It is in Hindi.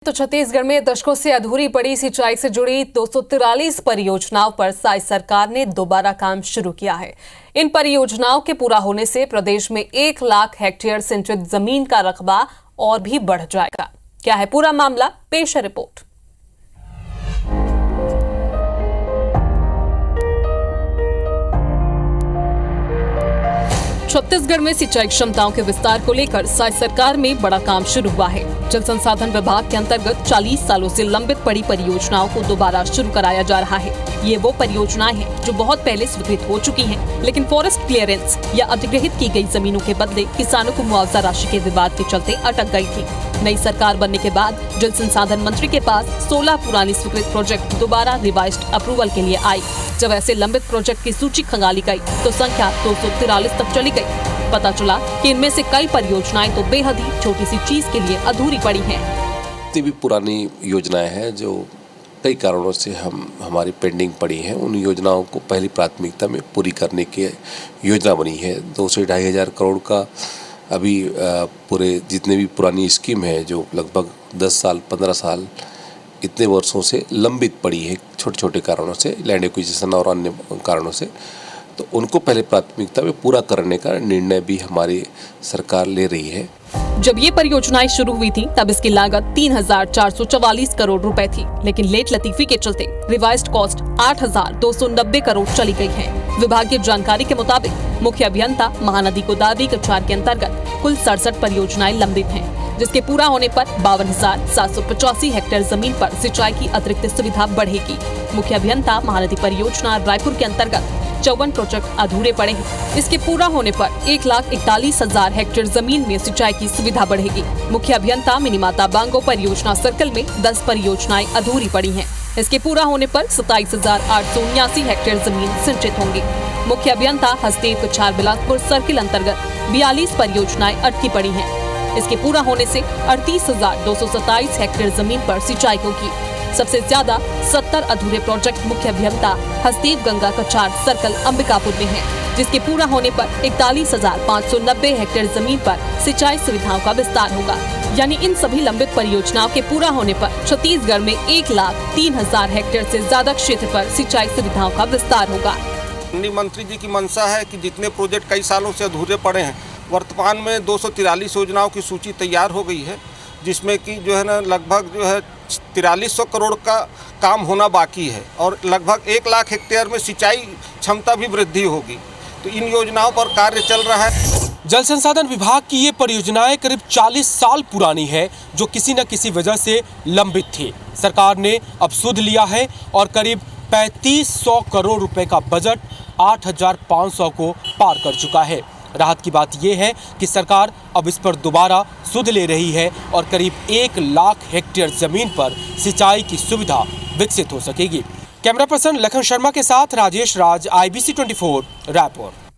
तो छत्तीसगढ़ में दशकों से अधूरी पड़ी सिंचाई से जुड़ी 243 परियोजनाओं पर साई सरकार ने दोबारा काम शुरू किया है। इन परियोजनाओं के पूरा होने से प्रदेश में 1 लाख हेक्टेयर सिंचित जमीन का रकबा और भी बढ़ जाएगा। क्या है पूरा मामला, पेश है रिपोर्ट। छत्तीसगढ़ में सिंचाई क्षमताओं के विस्तार को लेकर साई सरकार में बड़ा काम शुरू हुआ है। जल संसाधन विभाग के अंतर्गत 40 सालों से लंबित पड़ी परियोजनाओं को दोबारा शुरू कराया जा रहा है। ये वो परियोजनाएं हैं जो बहुत पहले स्वीकृत हो चुकी हैं, लेकिन फॉरेस्ट क्लियरेंस या अधिग्रहित की गई जमीनों के बदले किसानों को मुआवजा राशि के विवाद के चलते अटक गई थी। नई सरकार बनने के बाद जल संसाधन मंत्री के पास 16 पुरानी स्वीकृत प्रोजेक्ट दोबारा रिवाइज्ड अप्रूवल के लिए आई। जब ऐसे लंबित प्रोजेक्ट की सूची खंगाली गई तो संख्या 243 तक चली गई। पता चला कि इनमें से कई परियोजनाएं तो बेहद ही छोटी सी चीज के लिए अधूरी पड़ी हैं। इतनी भी पुरानी योजनाएं हैं जो कई कारणों से हमारी पेंडिंग पड़ी हैं। उन योजनाओं को पहली प्राथमिकता में पूरी करने की योजना बनी है। 2 से 2.5 हज़ार करोड़ का अभी पूरे जितने भी पुरानी स्कीम है जो लगभग 10 साल 15 साल इतने वर्षों से लंबित पड़ी है, छोटे छोटे कारणों से, लैंड एक्विजिशन और अन्य कारणों से, तो उनको पहले प्राथमिकता में पूरा करने का निर्णय भी हमारी सरकार ले रही है। जब ये परियोजनाएं शुरू हुई थी तब इसकी लागत 3,444 करोड़ रुपए थी, लेकिन लेट लतीफी के चलते रिवाइज्ड कॉस्ट 8,290 करोड़ चली गई है। विभागीय जानकारी के मुताबिक मुख्य अभियंता महानदी गोदावरी कछार के अंतर्गत कुल 67 परियोजनाएं लंबित हैं, जिसके पूरा होने पर 52,785 हेक्टेयर जमीन पर सिंचाई की अतिरिक्त सुविधा बढ़ेगी। मुख्य अभियंता महानदी परियोजना रायपुर के अंतर्गत 54 प्रोजेक्ट अधूरे पड़े हैं। इसके पूरा होने पर 1,41,000 हेक्टेयर जमीन में सिंचाई की सुविधा बढ़ेगी। मुख्य अभियंता मिनीमाता बांगो परियोजना सर्कल में 10 परियोजनाएं अधूरी पड़ी हैं। इसके पूरा होने पर 27,879 हेक्टेयर जमीन सिंचित होंगी। मुख्य अभियंता हसदेव कछार बिलासपुर सर्किल अंतर्गत 42 परियोजनाएं अटकी पड़ी हैं। इसके पूरा होने से 38,227 हेक्टेयर जमीन पर सिंचाई होगी। सबसे ज्यादा 70 अधूरे प्रोजेक्ट मुख्य अभियंता हसदेव गंगा कछार सर्कल अंबिकापुर में है, जिसके पूरा होने पर 41,590 हेक्टेयर जमीन पर सिंचाई सुविधाओं का विस्तार होगा। यानी इन सभी लंबित परियोजनाओं के पूरा होने पर छत्तीसगढ़ में 1,03,000 हेक्टेयर से ज्यादा क्षेत्र पर सिंचाई सुविधाओं का विस्तार होगा। मंत्री जी की मंशा है कि जितने प्रोजेक्ट कई सालों से अधूरे पड़े हैं, वर्तमान में 243 योजनाओं की सूची तैयार हो गई है, जिसमें कि जो है ना लगभग 4300 करोड़ का काम होना बाकी है और लगभग 1 लाख हेक्टेयर में सिंचाई क्षमता भी वृद्धि होगी। तो इन योजनाओं पर कार्य चल रहा है। जल संसाधन विभाग की ये परियोजनाएं करीब 40 साल पुरानी है, जो किसी न किसी वजह से लंबित थी। सरकार ने अब सुध लिया है और करीब 3500 करोड़ रुपए का बजट 8,500 को पार कर चुका है। राहत की बात यह है कि सरकार अब इस पर दोबारा सुध ले रही है और करीब 1 लाख हेक्टेयर जमीन पर सिंचाई की सुविधा विकसित हो सकेगी। कैमरा पर्सन लखन शर्मा के साथ राजेश राज, IBC 24, रायपुर।